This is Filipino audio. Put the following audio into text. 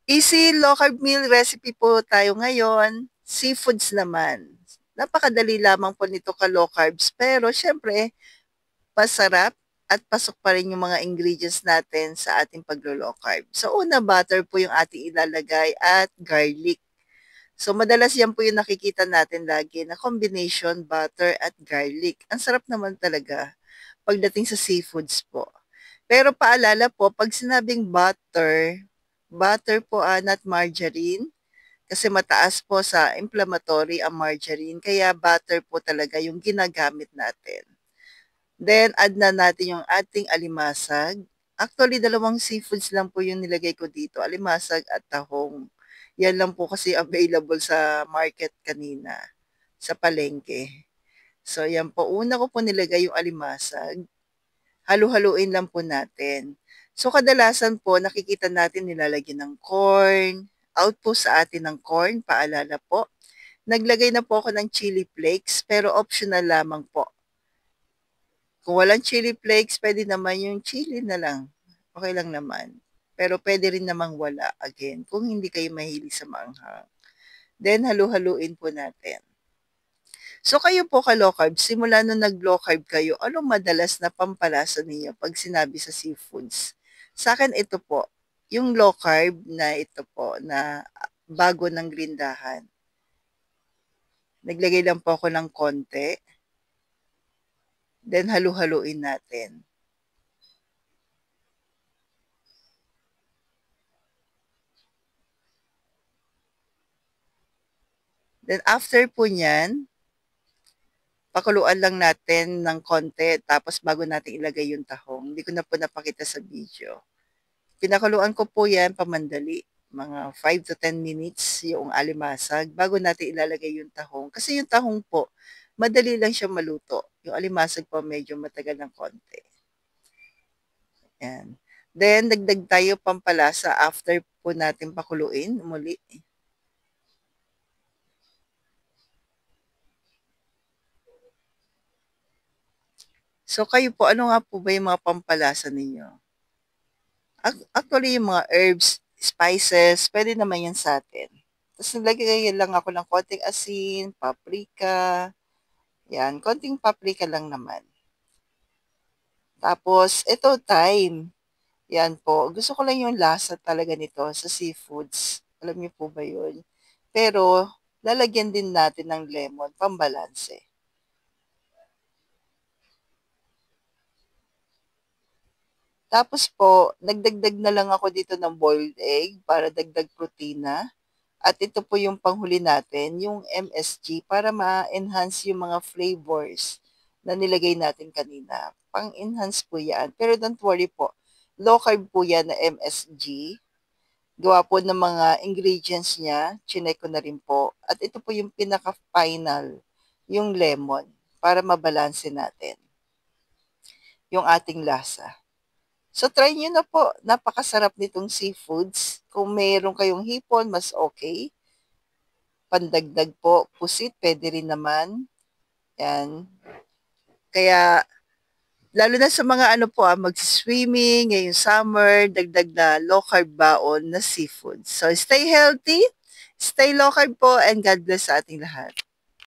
Easy low carb meal recipe po tayo ngayon. Seafoods naman. Napakadali lamang po nito ka low carbs pero syempre pasarap at pasok pa rin yung mga ingredients natin sa ating paglo-low carb. So una butter po yung ating ilalagay at garlic. So madalas yan po yung nakikita natin lagi na combination butter at garlic. Ang sarap naman talaga pagdating sa seafoods po. Pero paalala po, pag sinabing butter, butter po not margarine kasi mataas po sa inflammatory ang margarine. Kaya butter po talaga yung ginagamit natin. Then, add na natin yung ating alimasag. Actually, dalawang seafoods lang po yung nilagay ko dito, alimasag at tahong. Yan lang po kasi available sa market kanina, sa palengke. So, yan po. Una ko po nilagay yung alimasag. Halu-haluin lang po natin. So, kadalasan po, nakikita natin nilalagyan ng corn. Out po sa atin ng corn, paalala po. Naglagay na po ako ng chili flakes, pero optional lamang po. Kung walang chili flakes, pwede naman yung chili na lang. Okay lang naman. Pero pwede rin namang wala, again, kung hindi kayo mahilig sa maanghang. Then, halu-haluin po natin. So, kayo po ka-low carb, simula nung nag-low carb kayo, anong madalas na pampalasa ninyo pag sinabi sa seafoods? Sa akin, ito po, yung low carb na ito po, na bago ng grindahan. Naglagay lang po ako ng konti. Then, halu-haluin natin. Then, after po niyan, pakuluan lang natin ng konti tapos bago natin ilagay yung tahong. Hindi ko na po napakita sa video. Pinakuluan ko po yan pamandali. Mga 5 to 10 minutes yung alimasag bago natin ilalagay yung tahong. Kasi yung tahong po, madali lang siya maluto. Yung alimasag po medyo matagal ng konti. Yan. Then, dagdag tayo pampalasa after po natin pakuluin muli. So, kayo po, ano nga po ba yung mga pampalasa ninyo? Actually, yung mga herbs, spices, pwede naman yan sa atin. Tapos naglagay lang ako ng konting asin, paprika, yan, konting paprika lang naman. Tapos, ito, thyme. Yan po. Gusto ko lang yung lasa talaga nito sa seafoods. Alam niyo po ba yun? Pero, lalagyan din natin ng lemon, pambalanse. Tapos po, nagdagdag na lang ako dito ng boiled egg para dagdag protina. At ito po yung panghuli natin, yung MSG, para ma-enhance yung mga flavors na nilagay natin kanina. Pang-enhance po yan. Pero don't worry po, low carb po yan na MSG. Gawa po ng mga ingredients niya, chinek ko na rin po. At ito po yung pinaka-final, yung lemon, para mabalanse natin yung ating lasa. So, try nyo na po. Napakasarap nitong seafoods. Kung mayroon kayong hipon, mas okay. Pandagdag po, pusit, pwede rin naman. Yan. Kaya, lalo na sa mga ano po, mag-swimming, ngayong summer, dagdag na low carb baon na seafood. So, stay healthy, stay low carb po, and God bless sa ating lahat.